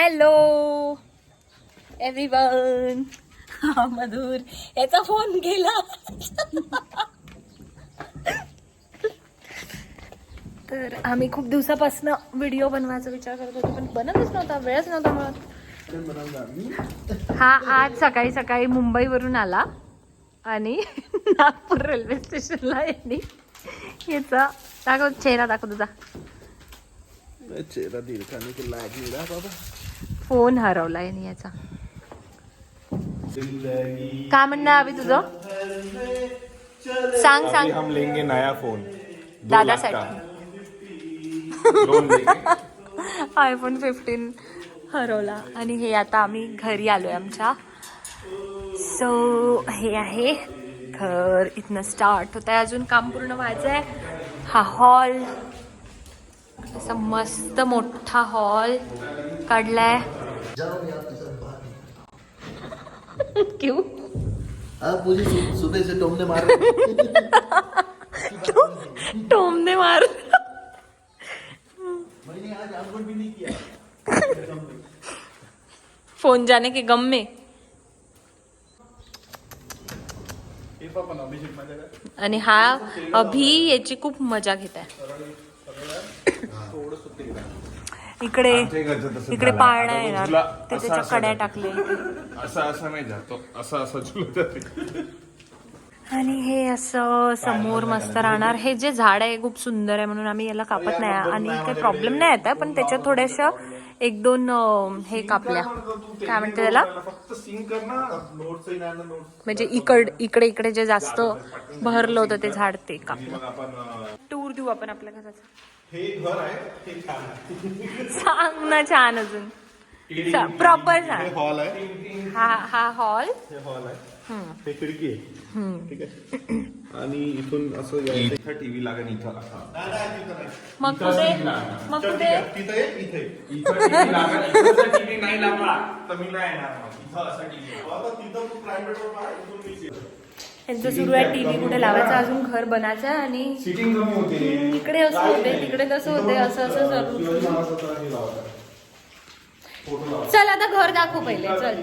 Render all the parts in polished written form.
Hello everyone. हा मधुर याचा phone गेला. तर आम्ही खूप दिवसापासून व्हिडिओ बनवायचा विचार करत होतो पण बनतच नव्हता, वेळच नव्हता मला. हा आज सकाळी सकाळी मुंबईवरून आला आणि नागपूर रेल्वे स्टेशनला यांनी याचा दाखव, चेहरा दाखव तुझा. चेहरा दिलखाने के लायक नहीं रहा बाबा. फोन हरवला यांनी याचा. काय म्हणणं अभि तुझं? सांग सांग. हम लेंगे नया फोन दादासाठी. आयफोन 15 हरवला आणि हे आता आम्ही घरी आलोय आमच्या. सो हे आहे घर. इथनं स्टार्ट होत आहे, अजून काम पूर्ण व्हायचंय. हा हॉल असा मस्त मोठा हॉल काढलाय. क्यों? आप मुझे सुबह से टोमने मार टोमने मार. मैंने आज आपको भी नहीं किया. फोन जाने के गम में. आणि हा अभि याची खूप मजा घेत आहे. इकडे इकडे पाळणा येणार ते त्याच्या कड्या टाकले. असं नाही जातो, असं झुलत जाते. आणि हे असं समोर मस्त राहणार. हे जे झाड आहे खूप सुंदर आहे म्हणून आम्ही याला कापत नाही आणि काही प्रॉब्लेम नाही येत आहे, पण त्याच्यात थोड्याशा एक दोन हे कापल्या. काय म्हणते त्याला, म्हणजे इकडे इकडे जे जास्त भरलं होतं ते झाड ते कापलं. टूर देऊ आपण आपल्या घराचा. हे घर आहे, हे छान आहे. सांग ना छान अजून प्रॉपर सांग. हे हॉल आहे. हा हॉल. हे हॉल आहे. हे खिडकी आहे. ठीक आहे. आणि इथून असं इथं टीव्ही लागेल. इथं मग कुठे इथं टीव्ही नाही लागला तर मी नाही येणार. इथं असं टीव्ही त्यांचं सुरू आहे टीव्ही कुठे लावायचा, अजून घर बनायचं आहे आणि सिटिंग कमी होते. इकडे असं होते तिकडे तसं होते, असं चालू. चल आता घर दाखवू पहिले. चल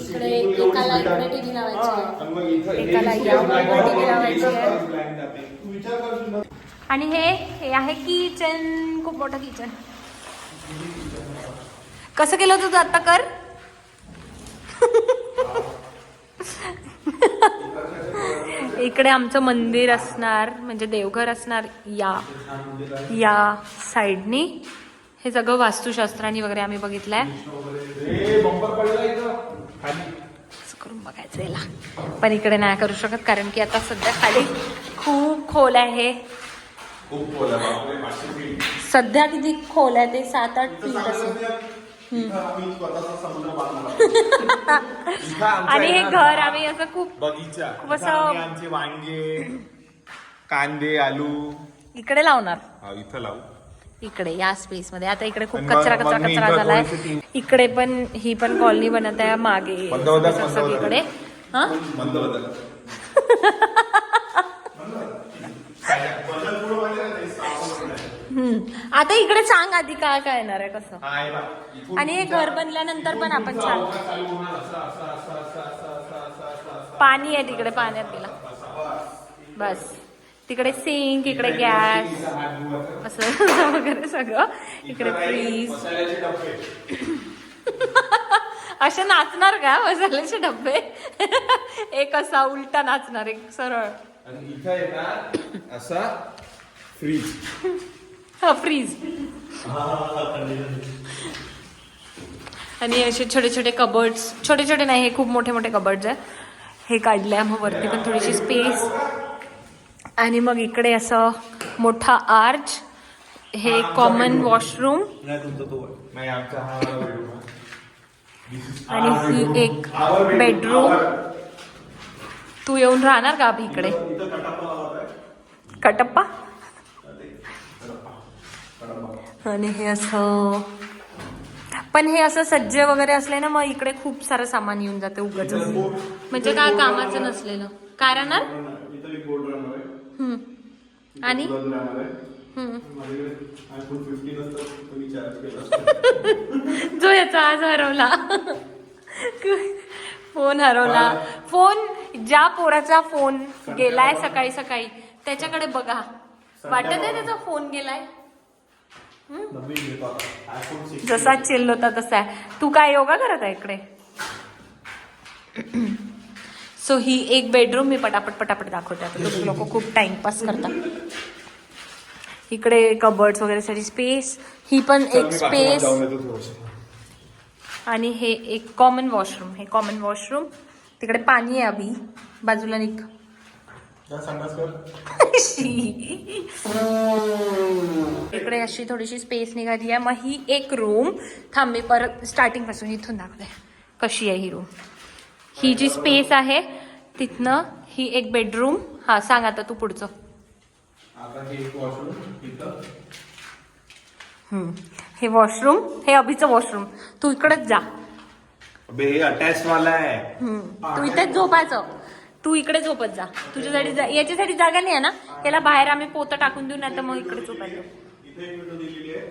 इकडे एकाला इकडे टीव्ही लावायची, एकाला यावर टीव्ही लावायची आहे. आणि हे आहे किचन. खूप मोठं किचन. कसं केलं तुझं आता कर. इकडे आमचं मंदिर असणार, म्हणजे देवघर असणार या साईडनी. हे सगळं वास्तुशास्त्राने वगैरे आम्ही बघितलंय. करून बघायचं याला, पण इकडे नाही करू शकत कारण की आता सध्या खाली खूप खोल आहे. सध्या किती खोल आहे ते 7-8 फीट असेल. आणि हे घर आम्ही असं खूप बगीचा, खूप असं आमचे वांगे, कांदे, आलू इकडे लावणार. इथं लावू. इकडे या स्पेस मध्ये. आता इकडे खूप कचरा झालाय. इकडे पण ही पण कॉलनी बनत आहे मागे सगळीकडे. हा आता इकडे सांग आधी काय काय येणार आहे कसं. आणि हे घर बनल्यानंतर पण आपण छान पाणी आहे तिकडे, पाण्यात गेला बस. तिकडे सिंक, इकडे गॅस असं वगैरे सगळं. इकडे फ्रीज. असे नाचणार का मसाल्याचे डब्बे? एक असा उलटा नाचणार, एक सरळ. असा फ्रीज. हा फ्रीज. आणि असे छोटे छोटे कबर्ड्स. छोटे छोटे नाही, हे खूप मोठे मोठे कबर्ड्स आहे. हे काढलंय. मग वरती पण थोडीशी स्पेस. आणि मग इकडे असं मोठा आर्च. हे कॉमन वॉशरूम. आणि ही एक बेडरूम. तू येऊन राहणार का अभि इकडे? कटप्पा. आणि हे असं, पण हे असं सज्ज वगैरे असले ना मग इकडे खूप सारं सामान येऊन जाते उगाच, म्हणजे काय कामाचं नसलेलं. काय राहणार? आणि माझ्याकडे iPhone 15 असतं तर मी चार्ज केला असता. जो याचा आज हरवला फोन हरवला. फोन ज्या पोराचा फोन गेलाय सकाळी सकाळी त्याच्याकडे बघा. वाटत आहे त्याचा फोन गेलाय. नवीन घेतो आता iPhone 16. जसा चिल होता तसा आहे. तू काय योगा करत आहे इकडे? सो ही एक बेडरूम मी पटापट दाखवते. आता तुम्ही लोक खूप टाइमपास करतात. इकडे कबर्ड्स वगैरे साठी स्पेस. ही पण एक स्पेस. आणि हे एक कॉमन वॉशरूम. हे कॉमन वॉशरूम. तिकडे पाणी आहे अभि. बाजूला निघ. इकडे अशी थोडीशी स्पेस निघाली आहे. मग ही एक रूम. थांब मी परत स्टार्टिंग पासून इथून दाखवते कशी आहे ही रूम. ही जी स्पेस आहे तिथनं ही एक बेडरूम. हा सांग आता तू पुढचं. हे वॉशरूम. हे अभिचं वॉशरूम. तू इकडेच जा. हे अटॅच वाला आहे. तू इथेच झोपायचं. तू इकडे झोपत जा. तुझ्यासाठी याच्यासाठी जागा नाही आहे ना. याला बाहेर आम्ही पोतं टाकून देऊ नाही तर मग इकडे झोपायचं. इथे एक विंडो दिलेली आहे.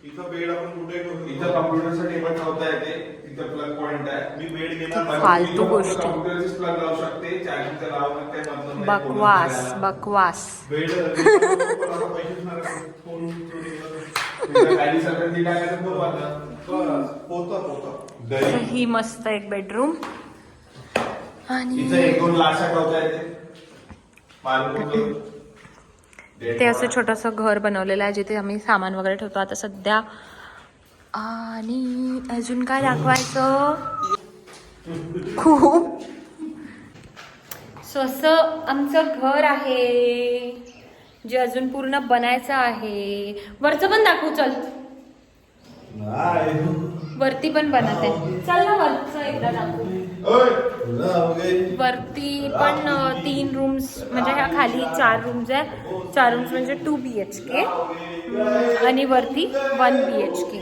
इथं बेड आपण कुठे इथं कॉम्प्युटरचं टेबल ठेवता येते. इथं प्लग पॉइंट आहे. मी बेड घेणार फालतू गोष्टी. कॉम्प्युटरचीच प्लग लावू शकते. चार्जिंगचं लावू शकते. बकवास बकवास. बेड गाडी सगळं टाकायचं पोता. ही मस्त एक बेडरूम. आणि इथं एक दोन लाशा ठेवता येते. ते असं छोटस घर बनवलेलं आहे जिथे आम्ही सामान वगैरे ठेवतो आता सध्या. आणि अजून काय दाखवायचं खूप. सो असं आमचं घर आहे जे अजून पूर्ण बनायचं आहे. वरचं पण दाखवू. चल वरती पण बनत आहे. चल ना वरचं एकदा दाखवू. वरती पण 3 रूम्स म्हणजे ह्या खाली 4 रूम्स आहे. 4 रूम्स म्हणजे 2 BHK आणि वरती 1 BHK.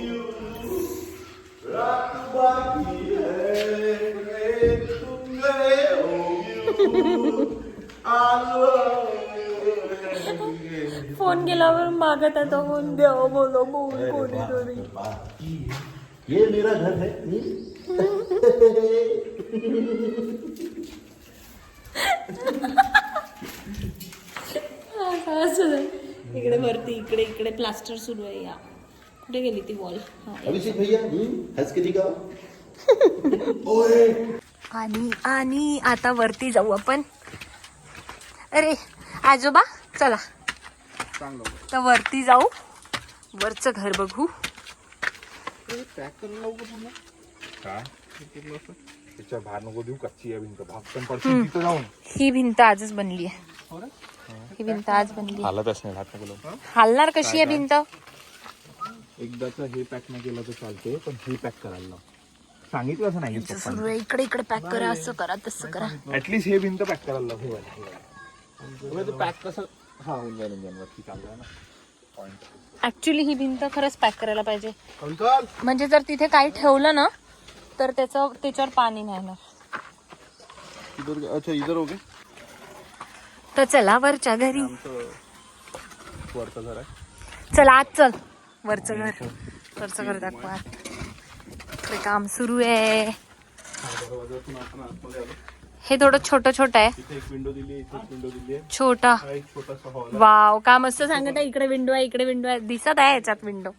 फोन गेल्यावर मागत आता फोन द्यावं बोलो बोल कोणीतरी. ये मेरा घर है. इकडे वरती इकडे इकडे प्लास्टर सुरू आहे. या कुठे गेली ती वॉल. अभिषेक भैया हंस के दिखाओ. आणि आता वरती जाऊ आपण. अरे आजोबा चला तर वरती जाऊ. वरचं घर बघू. बाहेर नको देऊ. कच्ची आहे भिंत. भाग पण पडतील तिथं जाऊन. ही भिंत आजच बनली आहे. ही भिंत आज बनली. हालतच नाही. भात नको. हालणार कशी आहे भिंत. एकदाच हे पॅक नाही केलं तर चालते पण हे पॅक करायला लाव. सांगितलं असं नाही. सुरू आहे इकडे इकडे पॅक करा. असं करा तसं करा. ऍटलीस्ट हे भिंत पॅक करायला लाव. पॅक कसं हा होऊन जाईल. वरती चाललंय ना पॉइंट. ऍक्च्युली ही भिंत खरंच पॅक करायला पाहिजे. म्हणजे जर तिथे काही ठेवलं ना तर त्याच्यावर पाणी नाही येणार. अच्छा इधर हो गए. तर चला वरच्या घरी. वरचं घर आहे. चला आज चल. वरचं घर दाखवा. इकडे काम सुरू आहे. हे थोडं छोटं आहे. इथे एक विंडो दिली. इथे एक विंडो दिली आहे. छोटा. हा एक छोटासा हॉल. वाव का मस्त सांगत आहे. इकडे विंडो आहे. इकडे विंडो आहे. दिसत आहे याच्यात विंडो.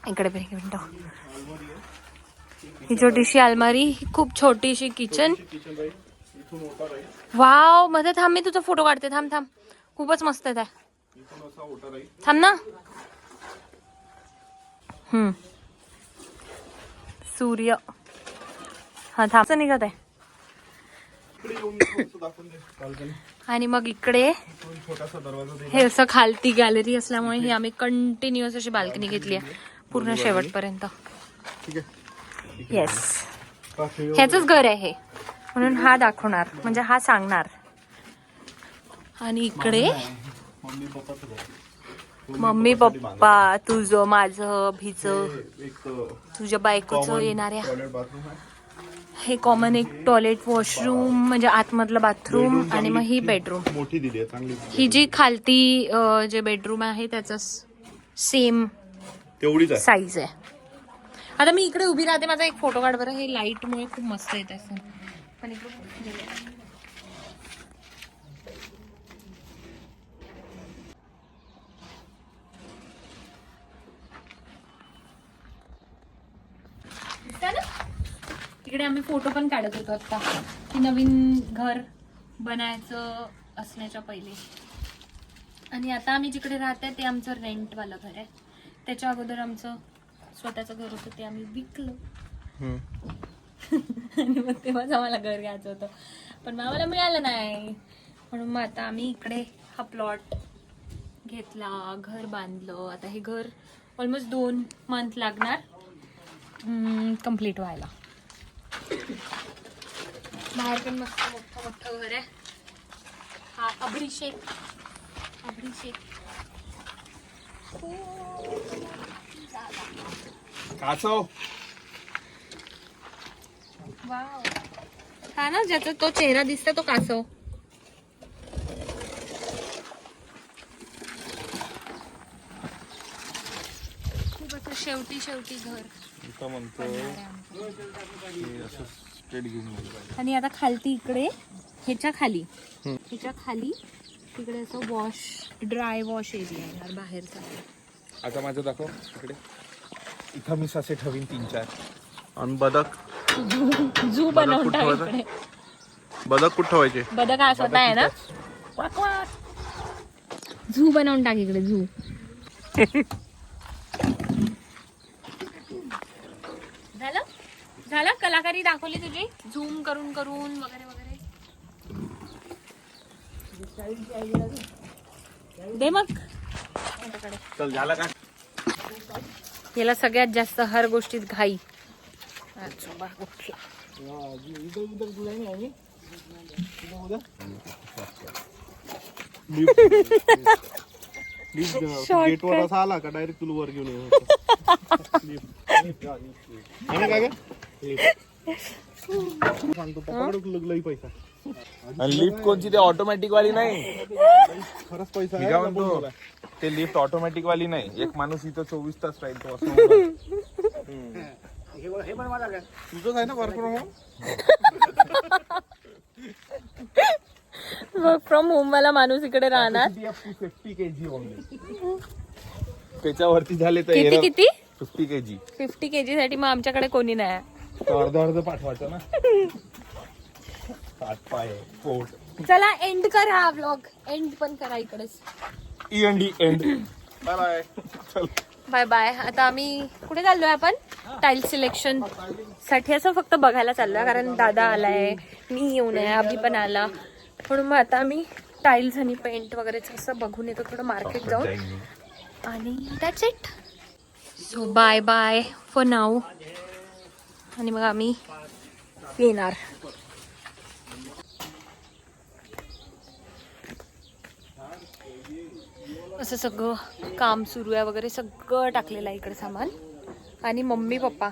इकडे पण विंडो. ही छोटीशी अलमारी. ही खूप छोटीशी किचन. वाव मध्ये थांब. मी तुझा फोटो काढते. थांब. खूपच मस्त आहे. थांब ना. सूर्य. हा थांब निघत आहे. आणि मग इकडे हे असं खालती गॅलरी असल्यामुळे ही आम्ही कंटिन्युअस अशी बाल्कनी घेतली आहे पूर्ण शेवटपर्यंत. येस ह्याचंच घर आहे हे म्हणून हा दाखवणार म्हणजे हा सांगणार. आणि इकडे मम्मी पप्पा तुझं माझं भिचं तुझ्या बायकोचं येणाऱ्या. हे कॉमन एक टॉयलेट वॉशरूम म्हणजे आतमधलं बाथरूम आणि मग ही बेडरूम. मोठी दिली आहे चांगली. ही जी खालती जे बेडरूम आहे त्याचा सेम तेवढीच आहे. साईज आहे. आता मी इकडे उभी राहते, माझा एक फोटो काढ बरं. हे लाईटमुळे खूप मस्त येत असं. पण इकडे तिकडे आम्ही फोटो पण काढत होतो आता की नवीन घर बनायचं असण्याच्या पहिले. आणि आता आम्ही जिकडे राहतोय ते आमचं रेंटवालं घर आहे. त्याच्या अगोदर आमचं स्वतःचं घर होतं ते आम्ही विकलं. आणि मग तेव्हाच आम्हाला घर घ्यायचं होतं पण आम्हाला मिळालं नाही, म्हणून मग आता आम्ही इकडे हा प्लॉट घेतला, घर बांधलं. आता हे घर ऑलमोस्ट 2 मंथ लागणार कम्प्लीट व्हायला. बाहेर पण मस्त मोठं घर आहे. हा अभिषेक कासव. वाव. हा ना, ज्याचा तो चेहरा दिसतो तो कासव. खूप असं शेवटी घर. म्हणतो आणि आता खालती इकडे ह्याच्या खाली तिकडे असं ड्राय वॉश एरिया येणार बाहेरचा. आता माझं दाखव इकडे. इथं मी ससे ठेवीन 3-4 आणि बदक. झू बनवून टाक इकडे. बदक कुठं ठेवायचे? बदक हा स्वतः आहे ना. झू बनवून टाक इकडे. झू. झालं कलाकारी दाखवली तुझी झूम करून वगैरे. दे मग. चल झाला का? याला सगळ्यात जास्त हर गोष्टीत घाई. गेटवर असा आला का डायरेक्ट तुला वर घेऊन येऊ. सांगतो पप्पाकडे पैसा. लिफ्ट कोणची? ते ऑटोमॅटिक वाली नाही. खरंच पैसा आहे. म्हणतो ते लिफ्ट ऑटोमॅटिक वाली नाही. एक माणूस इथं 24 तास राहील तो असं. तुझंच आहे ना work from home? Work from home वाला माणूस इकडे राहणार. 50 kg ओनली. त्याच्यावरती झाले तर किती 50 kg. 50 kg साठी मग आमच्याकडे कोणी नाही. अर्ध पाठवायचं ना. हात पाय पोट. चला एंड कर हा व्लॉग. एंड पण करा इकडेच. एंड. Bye bye. चल बाय बाय. आता आम्ही कुठे चाललोय? आपण टाईल सिलेक्शन साठी असं फक्त बघायला चाललोय, कारण दादा आलाय, मी येऊन आहे, अभि पण आला. म्हणून मग आता आम्ही टाईल्स आणि पेंट वगैरे असं बघून येतो थोडं मार्केट जाऊन. आणि that's it. So bye bye for now. आणि मग आम्ही येणार. असं सगळं काम सुरू आहे वगैरे, सगळं टाकलेलं आहे इकडे सामान. आणि मम्मी पप्पा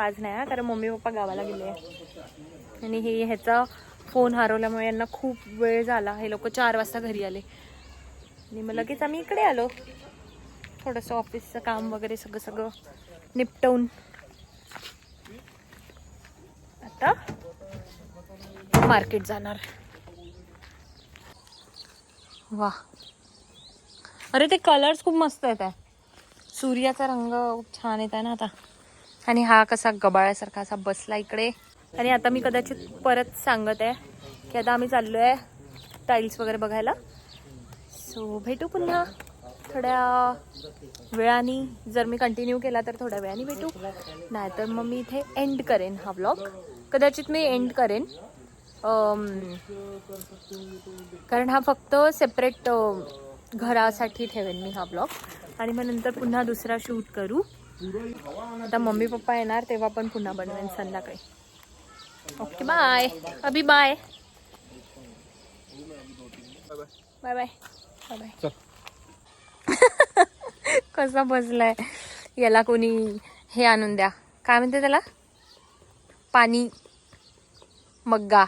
आज नाही आहे, कारण मम्मी पप्पा गावाला गेले आहे. आणि ह्याचा फोन हरवल्यामुळे यांना खूप वेळ झाला. हे लोक 4 वाजता घरी आले आणि मग लगेच आम्ही इकडे आलो. थोडंसं ऑफिसचं काम वगैरे सगळं निपटवून आता मार्केट जाणार. वा, अरे ते कलर्स खूप मस्त येत आहे. सूर्याचा रंग खूप छान येत आहे ना आता. आणि हा कसा गबाळ्यासारखा असा बसला इकडे. आणि आता मी कदाचित परत सांगत आहे की आता आम्ही चाललो आहे टाईल्स वगैरे बघायला. सो भेटू पुन्हा थोड्या वेळाने. जर मी कंटिन्यू केला तर थोड्या वेळाने भेटू, नाहीतर मग मी इथे एंड करेन हा व्लॉग. कदाचित मी एंड करेन कारण हा फक्त सेपरेट घरासाठी ठेवेन मी हा ब्लॉग. आणि मग नंतर पुन्हा दुसरा शूट करू. आता मम्मी पप्पा येणार तेव्हा पण पुन्हा बनवेन संध्याकाळी. Okay bye. Abhi bye. Bye bye bye bye. कसा बसलाय. याला कोणी हे आणून द्या, काय म्हणते त्याला, पाणी मग्गा